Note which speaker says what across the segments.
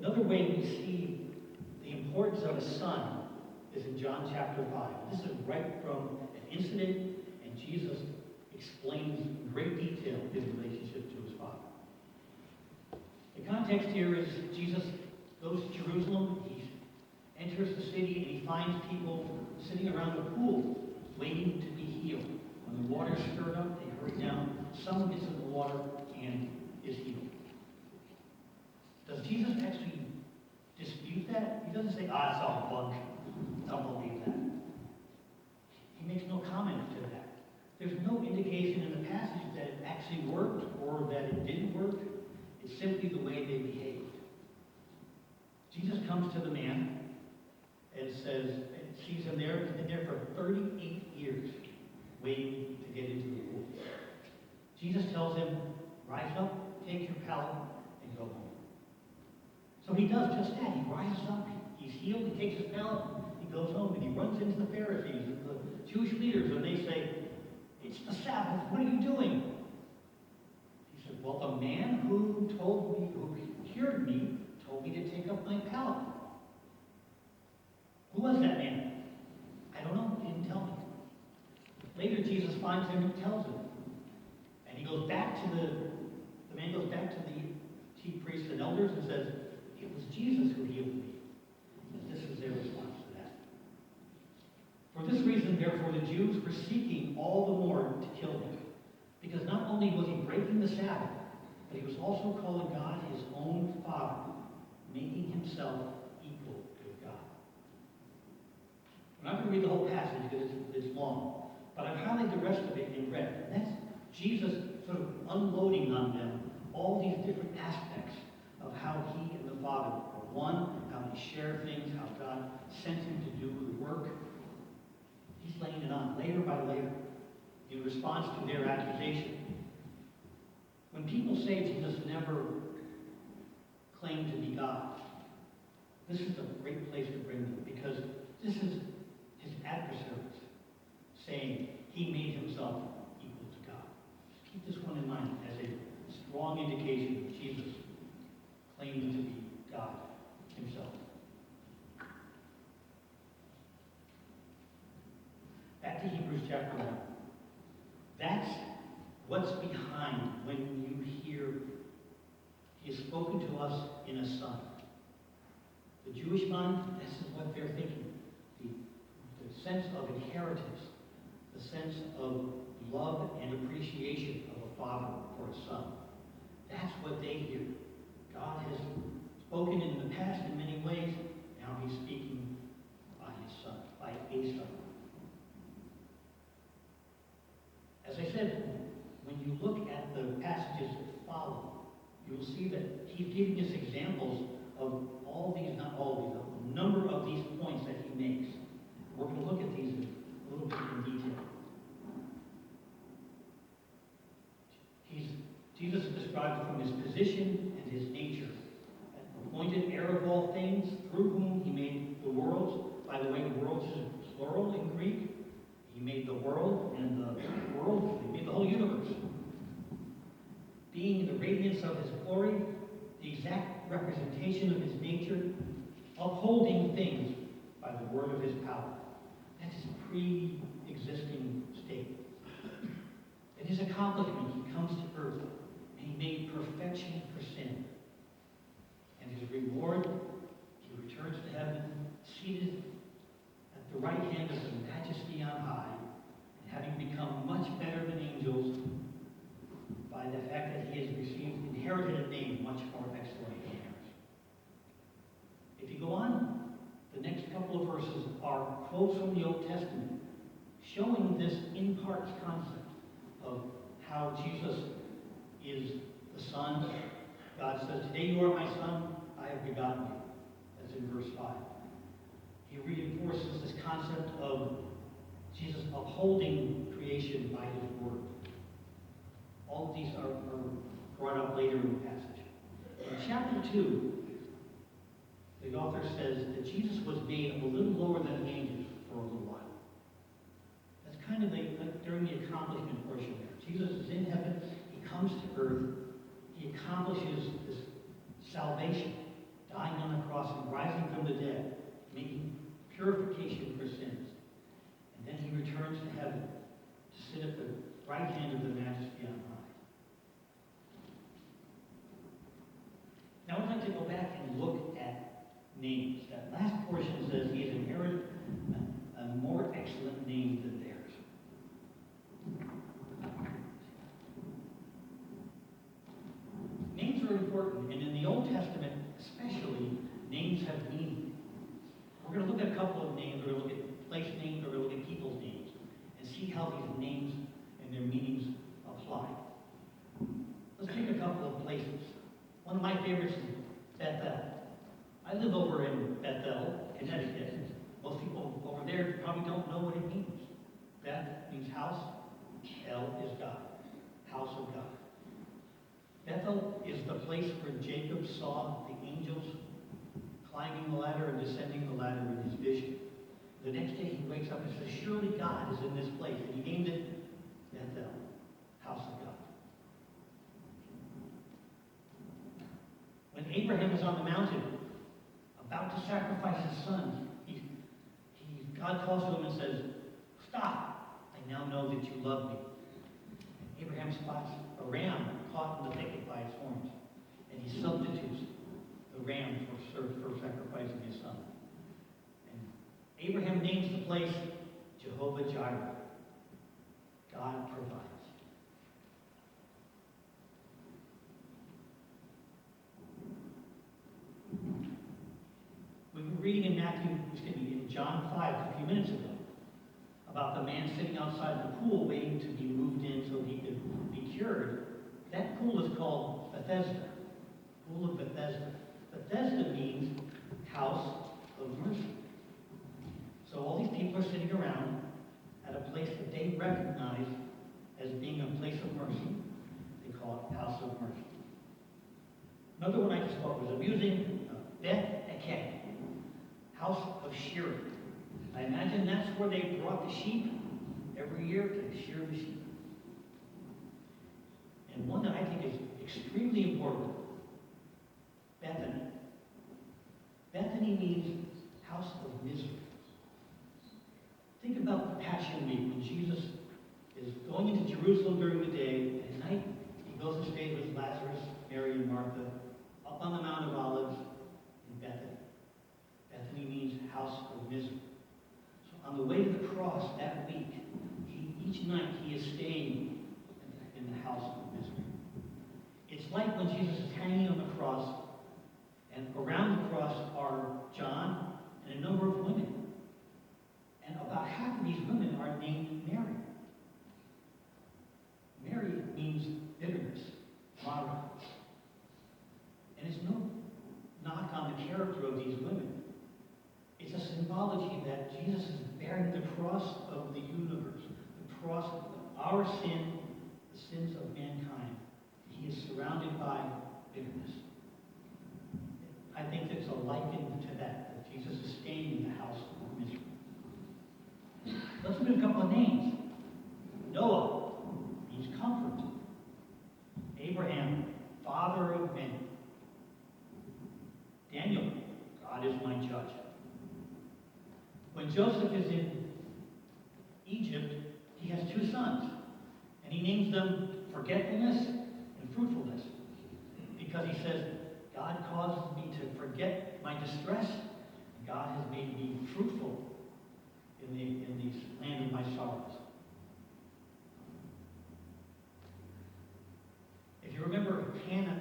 Speaker 1: Another way we see the importance of a son is in John chapter 5. This is right from an incident, and Jesus explains in great detail his relationship to his Father. The context here is Jesus goes to Jerusalem, he enters the city, and he finds people sitting around a pool waiting to be healed. When the water's stirred up, they hurry down. Someone gets in the water and is healed. Does Jesus actually dispute that? He doesn't say, it's all bunk. Don't believe that. He makes no comment to that. There's no indication in the passage that it actually worked or that it didn't work. It's simply the way they behaved. Jesus comes to the man and says, and sees him there. He's been there for 38 years, waiting to get into the pool. Jesus tells him, rise up, take your pallet, and go home. So he does just that. He rises up, he's healed, he takes his pallet, he goes home, and he runs into the Pharisees and the Jewish leaders, and they say, it's the Sabbath, what are you doing? He said, well, the man who cured me, told me to take up my pallet. Who was that man? I don't know, he didn't tell me. Later, Jesus finds him and tells him. And he goes back to the man goes back to the chief priests and elders and says, it was Jesus who healed me. And this is their response to that. For this reason, therefore, the Jews were seeking all the more to kill him. Because not only was he breaking the Sabbath, but he was also calling God his own Father, making himself equal with God. I'm not going to read the whole passage because it's long, but I've highlighted the rest of it in red. And that's Jesus sort of unloading on them all these different aspects of how he and the Father are one, how they share things, how God sent him to do the work. He's laying it on layer by layer in response to their accusation. When people say Jesus never claimed to be God, this is a great place to bring them, because this is his adversaries saying he made himself equal to God. Just keep this one in mind as a strong indication that Jesus claimed to be God himself. Back to Hebrews chapter 1. That's what's behind when you hear he has spoken to us in a son. The Jewish mind, this is what they're thinking. The sense of inheritance, the sense of love and appreciation of a father for a son. That's what they hear. God has spoken in the past in many ways. Now he's speaking by his son, by a son. As I said, when you look at the passages that follow, you will see that he's giving us examples of all these, not all of these, a number of these points that he makes. We're going to look at these a little bit in detail. Jesus is described from his position and his nature. Appointed heir of all things, through whom he made the worlds. By the way, the worlds is plural in Greek. He made the world, and the world, he made the whole universe. Being the radiance of his glory, the exact representation of his nature, upholding things by the word of his power. That's his pre-existing state. In his accomplishment, he comes to earth, and he made perfection for sin. And his reward, he returns to heaven, seated at the right hand of the majesty on high, and having become much better than angels, by the fact that he has inherited a name much more excellent than theirs. If you go on, the next couple of verses are quotes from the Old Testament showing this in parts concept of how Jesus is the Son. God says, today you are my Son, I have begotten you. That's in verse 5. He reinforces this concept of Jesus upholding creation by his word. All of these are brought up later in the passage. In chapter 2, the author says that Jesus was made a little lower than the angels for a little while. That's kind of like during the accomplishment portion there. Jesus is in heaven, he comes to earth, he accomplishes this salvation, dying right hand of the Majesty on high. Now I'd like to go back and look at names. That last portion says he has inherited a more excellent name than theirs. Names are important, and in the Old Testament especially, names have meaning. We're going to look at a couple of names. We're going to look at place names, we're going to look at people's names, and see how these names and their meanings apply. Let's take a couple of places. One of my favorites is Bethel. I live over in Bethel, Connecticut. Most people over there probably don't know what it means. Beth means house. El is God. House of God. Bethel is the place where Jacob saw the angels climbing the ladder and descending the ladder in his vision. The next day he wakes up and says, surely God is in this place. And he named it Bethel, house of God. When Abraham is on the mountain, about to sacrifice his son, God calls to him and says, stop, I now know that you love me. And Abraham spots a ram caught in the thicket by its horns, and he substitutes the ram for sacrificing his son. And Abraham names the place Jehovah Jireh. God provides. We were reading in in John 5 a few minutes ago about the man sitting outside the pool waiting to be moved in so he could be cured. That pool is called Bethesda. Pool of Bethesda. Bethesda means house of mercy. So all these people are sitting around at a place that they recognize as being a place of mercy. They call it house of mercy. Another one I just thought was amusing, Beth Eked, house of shearing. I imagine that's where they brought the sheep every year to shear the sheep. And one that I think is extremely important, Bethany. Bethany means house of misery. Think about the Passion Week when Jesus is going into Jerusalem during the day, and at night he goes and stays with Lazarus, Mary, and Martha up on the Mount of Olives in Bethany. Bethany means house of misery. So on the way to the cross that week, each night he is staying in the house of misery. It's like when Jesus is hanging on the cross, and around the cross are John and a number of women. And about half of these women are named Mary. Mary means bitterness, Mara. And it's no knock on the character of these women. It's a symbology that Jesus is bearing the cross of the universe, the cross of our sin, the sins of mankind. He is surrounded by bitterness. I think it's a liken to that Jesus is staying in the house of misery. Let's look at a couple of names. Noah means comfort. Abraham, father of men. Daniel, God is my judge. When Joseph is in Egypt, he has two sons, and he names them Forgetfulness and Fruitfulness, because he says, God causes me to forget my distress, and God has made me fruitful in the land of my sorrows. If you remember, Hannah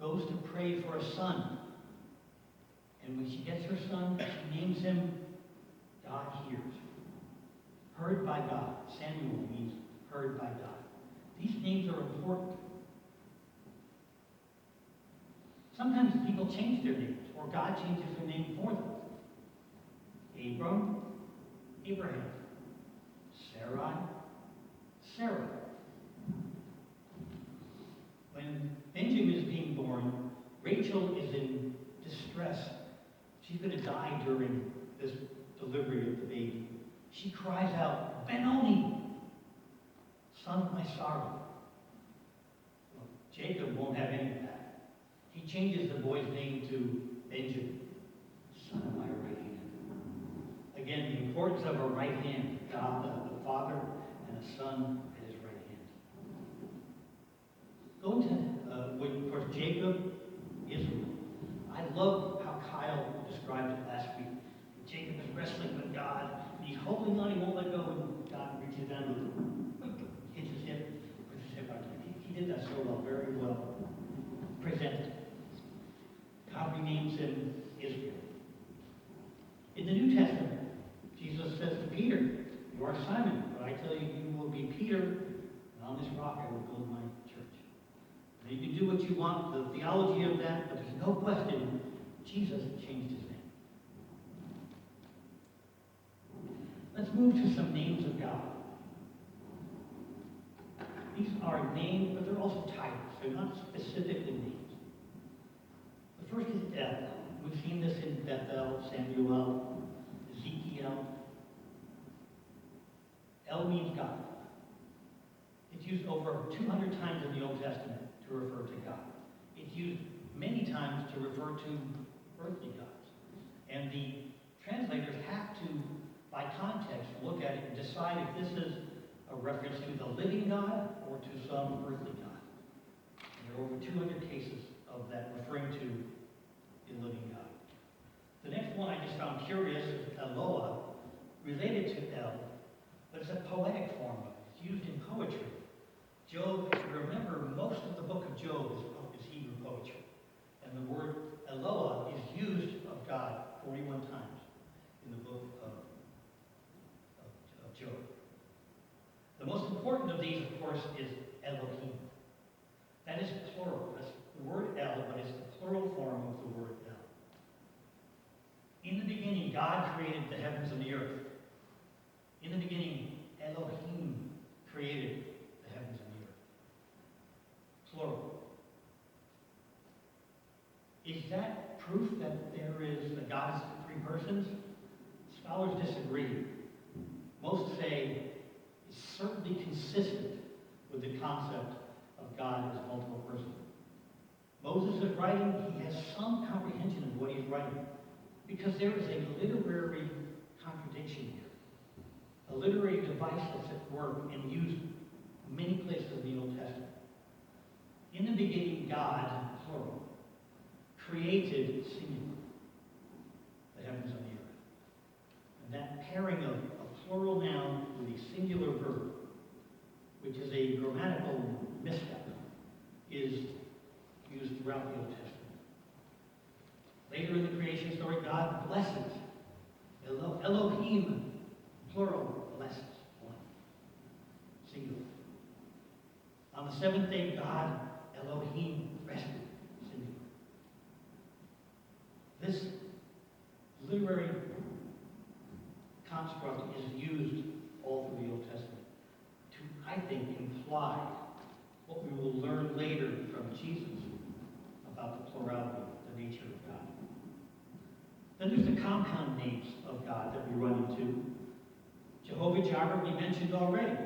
Speaker 1: goes to pray for a son, and when she gets her son, she names him God Hears. Heard by God. Samuel means heard by God. These names are important. Sometimes people change their names, or God changes their name for them. Abram, Abraham. Sarai, Sarah. When Benjamin is being born, Rachel is in distress. She's going to die during this delivery of the baby. She cries out, Benoni, son of my sorrow. Well, Jacob won't have any of that. He changes the boy's name to Benjamin, son of my right hand. Again, the importance of a right hand, God, the Father, and a Son at Go into, of course, Jacob, Israel. I love how Kyle described it last week. Jacob is wrestling with God, and he's holding on, he won't let go, and God reaches down and hits his hip, puts his hip out. He did that so well, very well presented. God renames him Israel. In the New Testament, Jesus says to Peter, "You are Simon, but I tell you, you will be Peter, and on this rock I will build my church." Now, you can do what you want, the theology of that, but there's no question Jesus changed his name. Let's move to some names of God. These are names, but they're also titles. They're not specifically names. The first is El. We've seen this in Bethel, Samuel, Ezekiel. El means God. It's used over 200 times in the Old Testament to refer to God. It's used many times to refer to earthly gods. And the translators have to, by context, look at it and decide if this is a reference to the living God or to some earthly God. And there are over 200 cases of that referring to the living God. The next one I just found curious is Eloah, related to El, but it's a poetic form of it. It's used in poetry. Job, if you remember, most of the book of Job is Hebrew poetry. And the word Eloah is used of God 41 times in the book of Job. The most important of these, of course, is Elohim. That is plural. That's the word El, but it's the plural form of the word El. In the beginning, God created the heavens and the earth. In the beginning, Elohim created the heavens and the earth. Plural. Is that proof that there is a God is three persons? Scholars disagree. Most say it's certainly consistent with the concept of God as multiple persons. Moses is writing, he has some comprehension of what he's writing, because there is a literary contradiction here. A literary device that's at work and used many places in the Old Testament. In the beginning, God, plural, created singular, the heavens and the earth. And that pairing of a plural noun with a singular verb, which is a grammatical misstep, is used throughout the Old Testament. Later in the creation story, God blesses. Elohim, plural, blesses. One. Singular. On the seventh day, God, Elohim, rested. Singular. This literary construct is used all through the Old Testament to, I think, imply what we will learn later from Jesus about the plurality, the nature of God. Then there's the compound names of God that we run into. Jehovah Jireh, we mentioned already.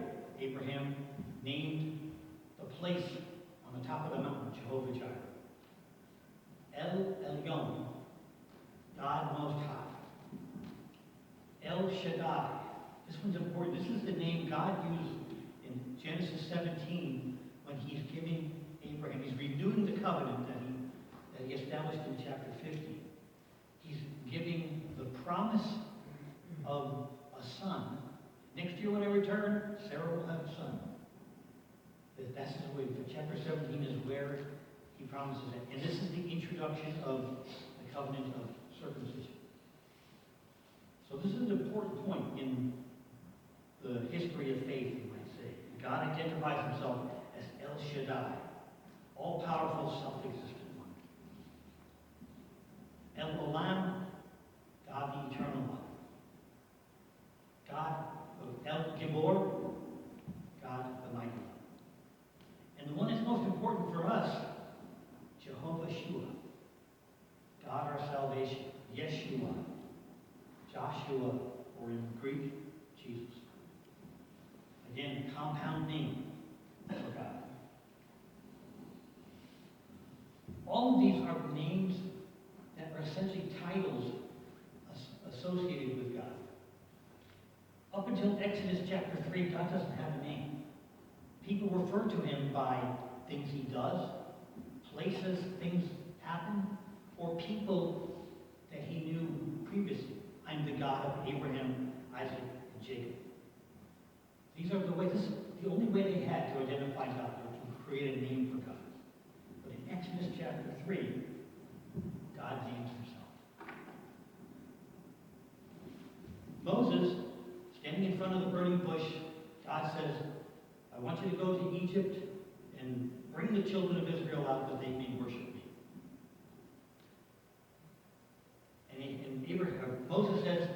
Speaker 1: Abraham named the place on the top of the mountain, Jehovah Jireh. El Elyon, God Most High. El Shaddai. This one's important. This is the name God used in Genesis 17 when he's giving Abraham. He's renewing the covenant that he established in chapter 50. He's giving the promise of a son. Next year when I return, Sarah will have a son. That's his way. Chapter 17 is where he promises it. And this is the introduction of the covenant of circumcision. So this is an important point in the history of faith, you might say. God identifies himself as El Shaddai, all-powerful, self-existent one. El Olam, God the Eternal One. God, El Gibor, God the Mighty One. And the one that's most important for us, Jehovah Shua, God our salvation, Yeshua, Joshua, or in Greek, Jesus. Again, compound name for God. All of these are names that are essentially titles associated with God. Up until Exodus chapter 3, God doesn't have a name. People refer to him by things he does, places things happen, or people that he knew previously. I'm the God of Abraham, Isaac, and Jacob. These are the ways, this is the only way they had to identify God, or to create a name for God. But in Exodus chapter 3, God names himself. Moses, standing in front of the burning bush, God says, I want you to go to Egypt and bring the children of Israel out that they may worship me. And Moses says,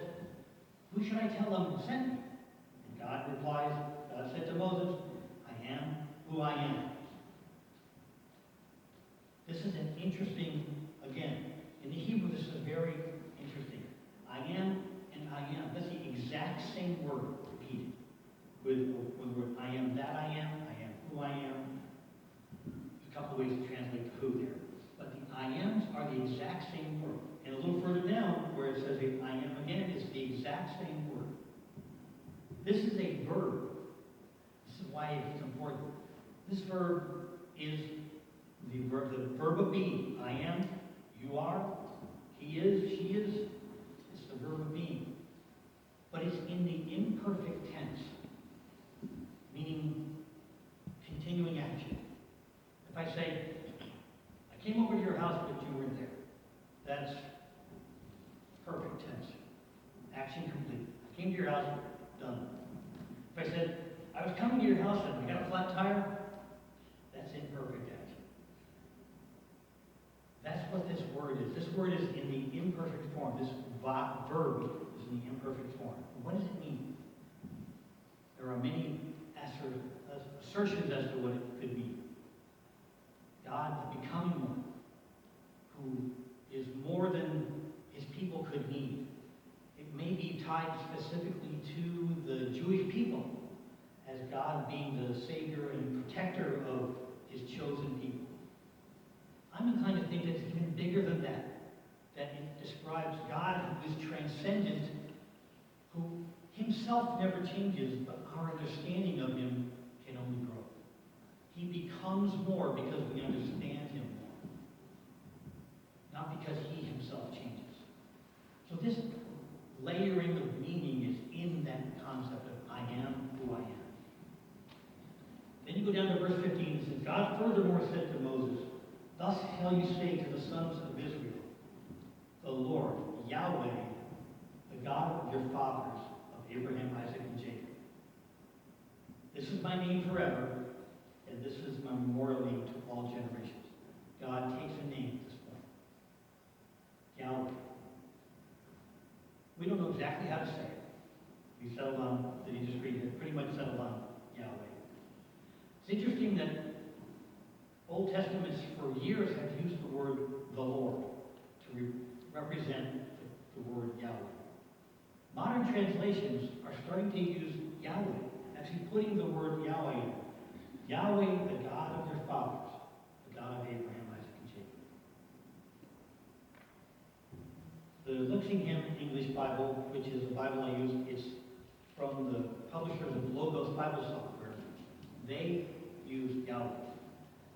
Speaker 1: who should I tell them sent me? And God replies, God said to Moses, I am who I am. This is an interesting, again, in the Hebrew this is very interesting. I am and I am. That's the exact same word repeated. With the word I am that I am who I am. There's a couple ways to translate the who there. But the I ams are the exact same word. And a little further down, where it says I am again, it's the exact same word. This is a verb. This is why it's important. This verb is the verb of being. I am, you are, he is, she is. It's the verb of being. But it's in the imperfect tense, meaning continuing action. If I say, I came over to your house, but you weren't there, that's perfect tense. Action complete. I came to your house, done. If I said, I was coming to your house and I got a flat tire, that's imperfect action. That's what this word is. This word is in the imperfect form. This verb is in the imperfect form. What does it mean? There are many assertions as to what it could mean. God, the becoming one, who is more than his people could need. It may be tied specifically to the Jewish people as God being the Savior and protector of his chosen people. I'm inclined to think that it's even bigger than that. That it describes God who is transcendent, who himself never changes, but our understanding of him can only grow. He becomes more because we understand him more, not because he himself changes. So this layering of meaning is in that concept of I am who I am. Then you go down to verse 15 and says, God furthermore said to Moses, thus shall you say to the sons of Israel, the Lord, Yahweh, the God of your fathers, of Abraham, Isaac, and Jacob. This is my name forever, and this is my memorial name to all generations. God takes a name at this point. Yahweh. We don't know exactly how to say it. We settled on, did he just read it? Pretty much settled on Yahweh. It's interesting that Old Testaments for years have used the word the Lord to represent the word Yahweh. Modern translations are starting to use Yahweh, actually putting the word Yahweh in. Yahweh, the God of your fathers, the God of Abraham, Isaac, and Jacob. The Lexingham English Bible, which is a Bible I use, it's from the publishers of Logos Bible software. They use Yahweh.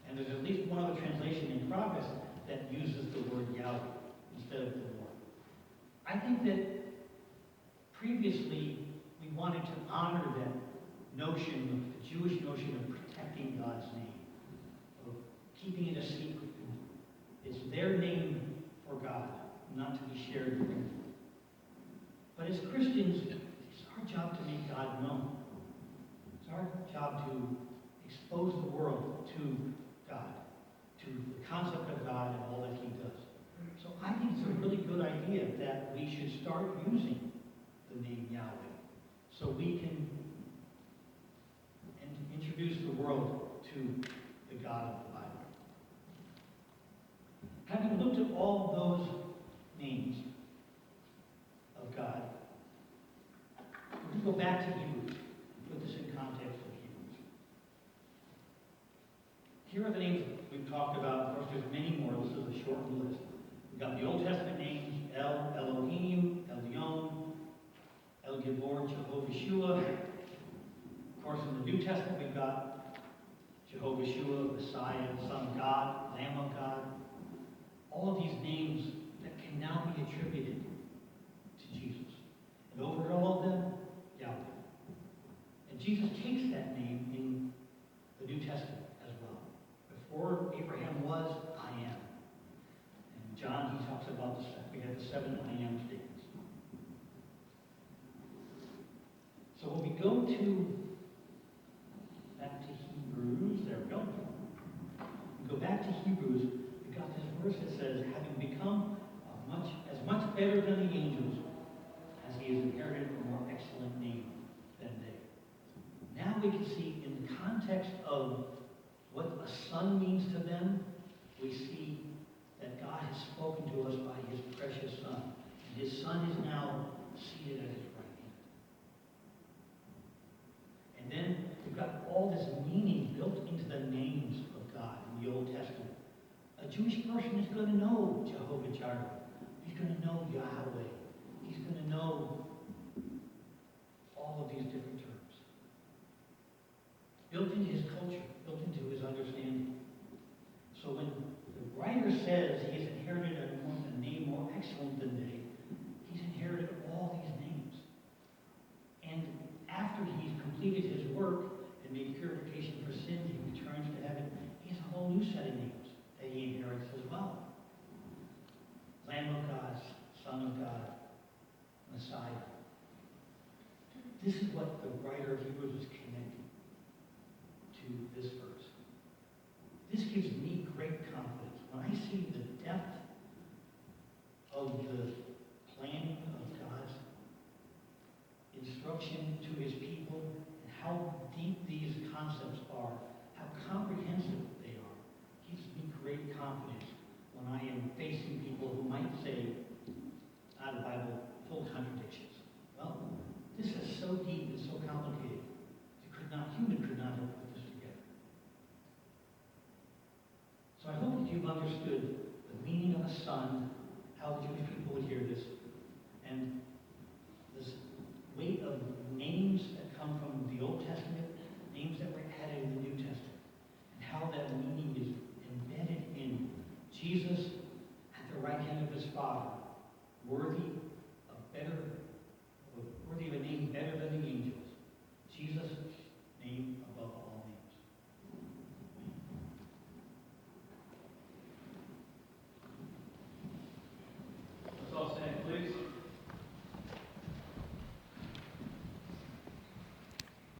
Speaker 1: And there's at least one other translation in progress that uses the word Yahweh instead of the Lord. I think that previously we wanted to honor that notion, the Jewish notion of protecting God's name, of keeping it a secret. It's their name for God, not to be shared with them. But as Christians, it's our job to make God known. It's our job to expose the world to God, to the concept of God and all that he does. So I think it's a really good idea that we should start using the name Yahweh so we can introduce the world to the God of the Bible. Having looked at all those names of God, we're going to go back to Hebrews and put this in context of Hebrews. Here are the names we've talked about. Of course, there's many more. This is a shortened list. We've got the Old Testament names, El, Elohim, Elyon, El Gibor, Jehovah Shua. Of course, in the New Testament, we've got Jehovah Shua, Messiah. be attributed to Jesus. And over all of them, Yahweh. And Jesus takes that name in the New Testament as well. Before Abraham was, I am. And John, he talks about we have the 7 I am statements. So when we go back to Hebrews, there we go. We go back to Hebrews, we got this verse that says, having become as much better than the angels, as he has inherited a more excellent name than they. Now we can see in the context of what a son means to them, we see that God has spoken to us by his precious Son. And his Son is now seated at his right hand. And then we've got all this meaning built into the names of God in the Old Testament. A Jewish person is going to know Jehovah Jireh. He's going to know Yahweh. He's going to know all of these different terms. Built into his culture, built into his understanding. So when the writer says he has inherited a name more excellent than they, he's inherited all these names. And after he's completed his work and made purification for sin, he returns to heaven. He has a whole new set of names that he inherits as well. Lamb of God, Son of God, Messiah. This is what the writer of Hebrews is connecting to this verse. This gives me great confidence. When I see the depth of the planning of God's instruction to his people, and how deep these concepts are, how comprehensive they are, gives me great confidence when I am facing people who might say, the Bible full of contradictions. Well, this is so deep and so complicated. Human could not have put this together. So I hope that you've understood the meaning of a son, how the Jewish people would hear this, and this weight of names that come from the Old Testament, names that were added in the New Testament, and how that meaning is embedded in Jesus at the right hand of his Father, worthy of a name better than the